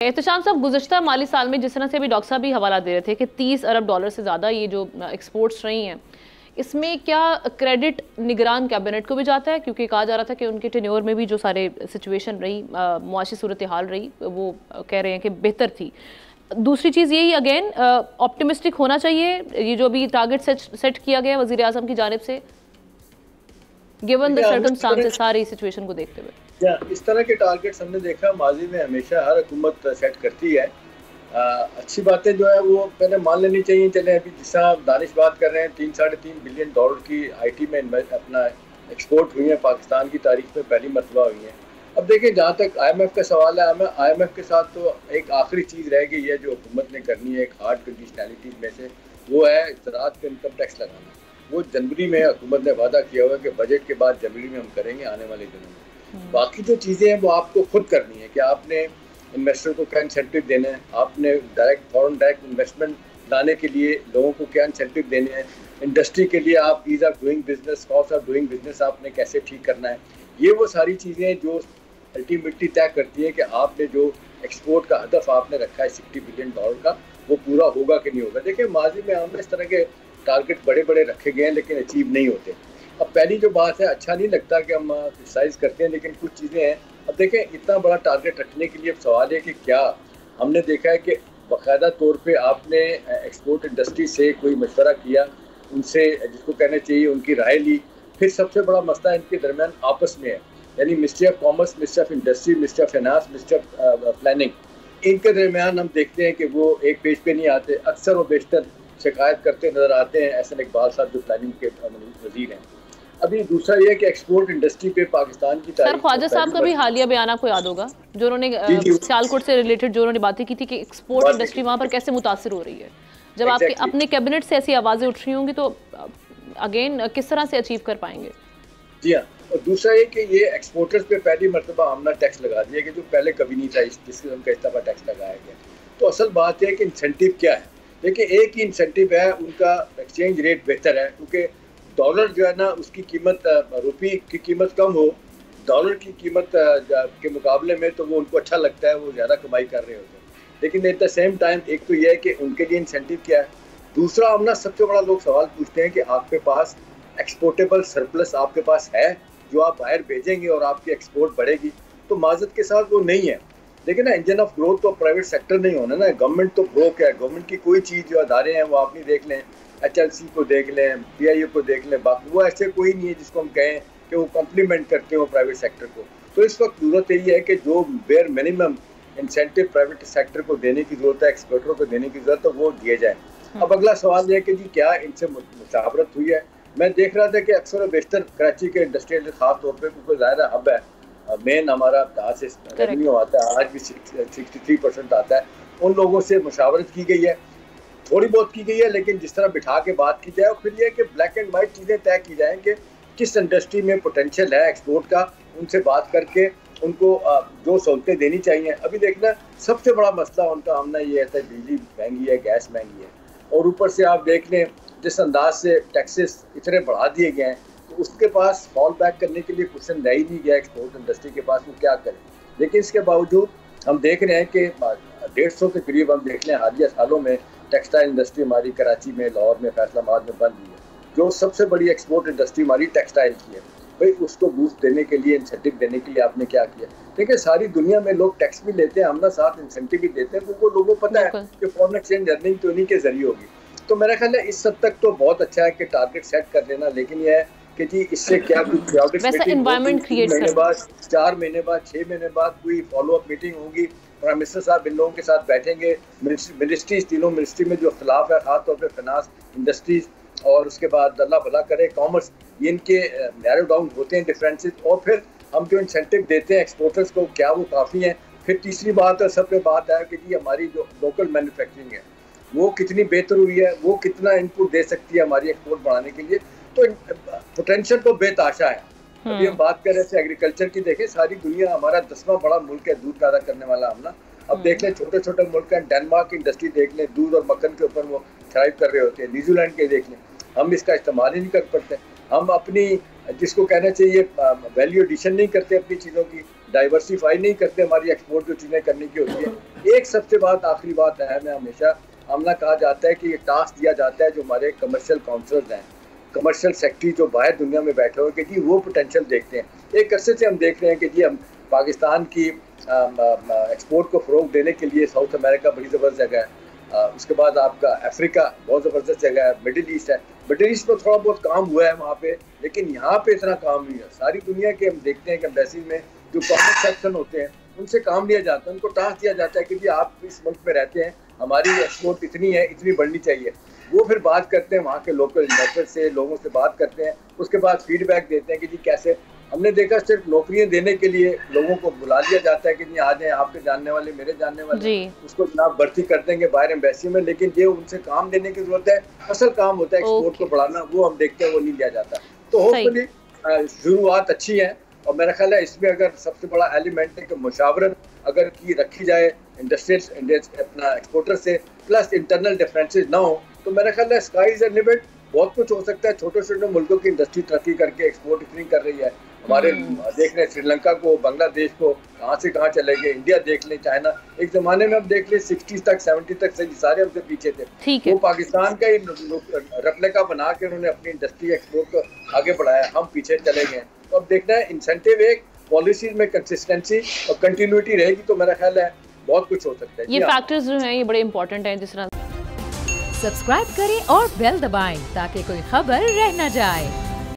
एहतशाम साहब, गुज़श्ता माली साल में जिस तरह से अभी डॉक्टर साहब भी हवाला दे रहे थे कि 30 अरब डॉलर से ज़्यादा ये जो एक्सपोर्ट्स रही हैं, इसमें क्या क्रेडिट निगरान कैबिनेट को भी जाता है? क्योंकि कहा जा रहा था कि उनके टेन्योर में भी जो सारे सिचुएशन रही, मुआशी सूरत हाल रही, वो कह रहे हैं कि बेहतर थी। दूसरी चीज़ यही, अगेन ऑप्टिमिस्टिक होना चाहिए, ये जो अभी टारगेट सेट किया गया वज़ीर आज़म की जानिब से, गिवन द सर्कमस्टांसेस, सारी सिचुएशन को देखते हुए। इस तरह के टारगेट्स हमने देखा माजी में हमेशा हर हुकूमत सेट करती है। अच्छी बातें जो है वो पहले मान लेनी चाहिए। चले अभी जिस तरह दानिश बात कर रहे हैं, 3-3.5 बिलियन डॉलर की आईटी में अपना एक्सपोर्ट हुई है, पाकिस्तान की तारीख में पहली मरतबा हुई है। अब देखिए, जहाँ तक IMF का सवाल है, IMF के साथ तो एक आखिरी चीज़ रह गई है जो हुकूमत ने करनी है, एक हार्ड कंडीशनैलिटीज में से, वो है ज़राअत पे इनकम टैक्स लगाना। वो जनवरी में हुकूमत ने वादा किया हुआ है कि बजट के बाद जनवरी में हम करेंगे आने वाले दिनों में। बाकी जो चीज़ें हैं वो आपको खुद करनी है कि आपने इन्वेस्टर को क्या इंसेंटिव देना है, आपने फॉरेन डायरेक्ट इन्वेस्टमेंट लाने के लिए लोगों को क्या इंसेंटिव देने हैं, इंडस्ट्री के लिए आप ease of doing business, cost of doing business आपने कैसे ठीक करना है। ये वो सारी चीज़ें जो अल्टीमेटली तय करती हैं कि आपने जो एक्सपोर्ट का हदफ आपने रखा है 60 बिलियन डॉलर का, वो पूरा होगा कि नहीं होगा। देखिए, माजी में हमने इस तरह के टारगेट बड़े बड़े रखे गए हैं लेकिन अचीव नहीं होते। अब पहली जो बात है, अच्छा नहीं लगता कि हम क्रिटिसाइज करते हैं, लेकिन कुछ चीज़ें हैं। अब देखें, इतना बड़ा टारगेट रखने के लिए अब सवाल है कि क्या हमने देखा है कि बाकायदा तौर पे आपने एक्सपोर्ट इंडस्ट्री से कोई मशवरा किया, उनसे जिसको कहना चाहिए उनकी राय ली। फिर सबसे बड़ा मसला इनके दरमियान आपस में है, यानी ministry of commerce, ministry of industry, ministry of finance, ministry of planning, इनके दरमियान हम देखते हैं कि वो एक पेज पे नहीं आते। अक्सर वो बेशतर शिकायत करते नजर आते हैं एहसन इकबाल साहब जो प्लानिंग के वजीर हैं। अभी दूसरा ये कि एक्सपोर्ट इंडस्ट्री पे पाकिस्तान की सर, ख्वाजा साहब का भी हालिया बयान आपको याद होगा, जो उन्होंने सियालकोट से रिलेटेड जो उन्होंने बातें की थी कि एक्सपोर्ट इंडस्ट्री वहाँ पर कैसे मुतासिर हो रही है। जब आपके अपने कैबिनेट से ऐसी आवाज़ें उठ रही होंगी तो अगेन किस तरह से अचीव कर पाएंगे? जी हाँ, और दूसरा ये कि ये एक्सपोर्टर्स पे पहली मरतबा हमने टैक्स लगा दिया कि जो पहले कभी नहीं था, जिस किस्म का इस दफ़ा टैक्स लगाया गया। तो असल बात है कि इंसेंटिव क्या है। देखिए, एक ही इंसेंटिव है, उनका एक्सचेंज रेट बेहतर है, क्योंकि डॉलर जो है ना, उसकी कीमत, रुपये की कीमत कम हो डॉलर की कीमत के मुकाबले में, तो वो उनको अच्छा लगता है, वो ज़्यादा कमाई कर रहे होते हैं। लेकिन एट द सेम टाइम एक तो यह है कि उनके लिए इंसेंटिव क्या है। दूसरा, हम ना सबसे बड़ा लोग सवाल पूछते हैं कि आपके पास एक्सपोर्टेबल सरप्लस आपके पास है जो आप बाहर भेजेंगे और आपकी एक्सपोर्ट बढ़ेगी। तो माजत के साथ वो नहीं है। लेकिन ना, इंजन ऑफ ग्रोथ तो प्राइवेट सेक्टर नहीं होना ना, गवर्नमेंट तो ब्रोक है। गवर्नमेंट की कोई चीज़ जो अदारे हैं वो आप नहीं देख लें, HLC को देख लें, PIO को देख लें, बाकी वो ऐसे कोई नहीं है जिसको हम कहें कि वो कॉम्प्लीमेंट करते हो प्राइवेट सेक्टर को। तो इस वक्त जरूरत यही है कि जो bare minimum incentive private sector को देने की जरूरत है, एक्सपोर्टरों को देने की जरूरत है, वो दिए जाए। अब अगला सवाल यह है कि जी क्या इनसे मुशावरत हुई है। मैं देख रहा था कि अक्सर बेशतर कराची के इंडस्ट्रियल खास तौर पर, क्योंकि ज़ाहिर हब है, मेन हमारा जहाँ से रेवेन्यू आता है, आज भी 63% आता है, उन लोगों से मुशावरत की गई है, थोड़ी बहुत की गई है। लेकिन जिस तरह बिठा के बात की जाए और फिर यह कि ब्लैक एंड वाइट चीज़ें तय की जाएँ कि किस इंडस्ट्री में पोटेंशियल है एक्सपोर्ट का, उनसे बात करके उनको जो सहूलतें देनी चाहिए। अभी देखना, सबसे बड़ा मसला उनका आमना ये है, बिजली महंगी है, गैस महंगी है, और ऊपर से आप देख लें जिस अंदाज से टैक्सेस इतने बढ़ा दिए गए हैं, तो उसके पास फॉल बैक करने के लिए क्वेश्चन रह ही नहीं गया एक्सपोर्ट इंडस्ट्री के पास, वो क्या करें। लेकिन इसके बावजूद हम देख रहे हैं कि 150 के करीब हम देख लें हालिया सालों में टेक्सटाइल इंडस्ट्री हमारी कराची में, लाहौर में, फैसलाबाद में बन रही है। जो सबसे बड़ी एक्सपोर्ट इंडस्ट्री हमारी टेक्सटाइल की है। भाई, उसको बूस्ट देने के लिए, इंसेंटिव देने के लिए आपने क्या किया। देखिए, सारी दुनिया में लोग टैक्स भी लेते हैं, हम ना साथ इंसेंटिव भी देते हैं, क्योंकि लोगों को पता है कि फॉरेन एक्सचेंज अर्निंग तो इन्हीं के जरिए होगी। तो मेरा ख्याल है इस हद तक तो बहुत अच्छा है कि टारगेट सेट कर लेना, लेकिन यह है कि जी इससे क्या कुछ एनवायरनमेंट क्रिएट 4 महीने बाद, 6 महीने बाद कोई फॉलो अप मीटिंग होगी, प्राइम मिनिस्टर साहब इन लोगों के साथ बैठेंगे, मिनिस्ट्रीज, तीनों मिनिस्ट्री में जो इख्तलाफ है, खासतौर पर फाइनेंस, इंडस्ट्रीज और उसके बाद अल्लाह भला करे कॉमर्स, ये इनके नैरो डाउन होते हैं डिफरेंसेस, और फिर हम जो इंसेंटिव देते हैं एक्सपोर्टर्स को, क्या वो काफ़ी हैं। फिर तीसरी बात और सब पे बात है कि जी हमारी जो लोकल मैन्युफैक्चरिंग है वो कितनी बेहतर हुई है, वो कितना इनपुट दे सकती है हमारी एक्सपोर्ट बढ़ाने के लिए। तो पोटेंशियल तो बेताशा है। अभी हम बात कर रहे थे एग्रीकल्चर की, देखें सारी दुनिया, हमारा 10वां बड़ा मुल्क है दूध पैदा करने वाला हमना। अब देख लें छोटे छोटे मुल्क हैं, डेनमार्क की इंडस्ट्री देख लें, दूध और मक्खन के ऊपर वो थ्राइव कर रहे होते हैं, न्यूजीलैंड के देख लें, हम इसका इस्तेमाल ही नहीं कर पाते। हम अपनी जिसको कहना चाहिए वैल्यू एडिशन नहीं करते, अपनी चीज़ों की डाइवर्सिफाई नहीं करते, हमारी एक्सपोर्ट जो चीज़ें करने की होती है एक सबसे आखिरी बात है, मैं हमेशा आमना कहा जाता है कि ये टास्क दिया जाता है जो हमारे कमर्शियल काउंसलर्स हैं, कमर्शियल सेक्रेटरी जो बाहर दुनिया में बैठे हुए, कि जी वो पोटेंशियल देखते हैं। एक अरसे से हम देख रहे हैं कि जी हम पाकिस्तान की एक्सपोर्ट को फ़रोग देने के लिए साउथ अमेरिका बड़ी ज़बरदस्त जगह है, उसके बाद आपका अफ्रीका बहुत ज़बरदस्त जगह है, मिडिल ईस्ट है। मिडिल ईस्ट में थोड़ा बहुत काम हुआ है वहाँ पे, लेकिन यहाँ पे इतना काम नहीं है। सारी दुनिया के हम देखते हैं कि एम्बेसी में जो कॉमन सेक्शन होते हैं उनसे काम लिया जाता है, उनको टास्क दिया जाता है कि जी आप इस मुल्क में रहते हैं, हमारी एक्सपोर्ट इतनी है, इतनी बढ़नी चाहिए। वो फिर बात करते हैं वहाँ के लोकल इन्वेस्टर से, लोगों से बात करते हैं, उसके बाद फीडबैक देते हैं कि जी कैसे। हमने देखा सिर्फ नौकरियां देने के लिए लोगों को बुला लिया जाता है कि जी आ जाएं, आपके जानने वाले मेरे जानने वाले, उसको जनाब भर्ती कर देंगे बाहर एम्बेसी में, लेकिन ये उनसे काम लेने की जरूरत है। असल काम होता है एक्सपोर्ट को बढ़ाना, वो हम देखते हैं वो नहीं लिया जाता। तो होपफुली शुरुआत अच्छी है, और मेरा ख्याल है इसमें अगर सबसे बड़ा एलिमेंट है कि मुशावरत अगर की रखी जाए इंडस्ट्रियल अपना एक्सपोर्टर से, प्लस इंटरनल डिफरेंसेस ना हो, तो मेरा ख्याल है स्काई इज द लिमिट। बहुत कुछ हो सकता है। छोटे छोटे मुल्कों की इंडस्ट्री तरक्की करके एक्सपोर्ट इतनी कर रही है, हमारे देख रहे श्रीलंका को, बांग्लादेश को, कहाँ से कहाँ चले गए, इंडिया देख लें, चाइना। एक जमाने में हम देख लें 60 तक 70 तक से सारे हमसे पीछे थे, वो पाकिस्तान का ही रेप्लिका बना के उन्होंने अपनी इंडस्ट्री एक्सपोर्ट को आगे बढ़ाया, हम पीछे चले गए। तो अब देखना है इंसेंटिव, एक पॉलिसीज में कंसिस्टेंसी और कंटिन्यूटी रहेगी तो मेरा ख्याल है बहुत कुछ हो सकता है। ये फैक्टर्स जो हैं ये बड़े इंपॉर्टेंट हैं। जिस तरह सब्सक्राइब करें और बेल दबाएं ताकि कोई खबर रह न जाए।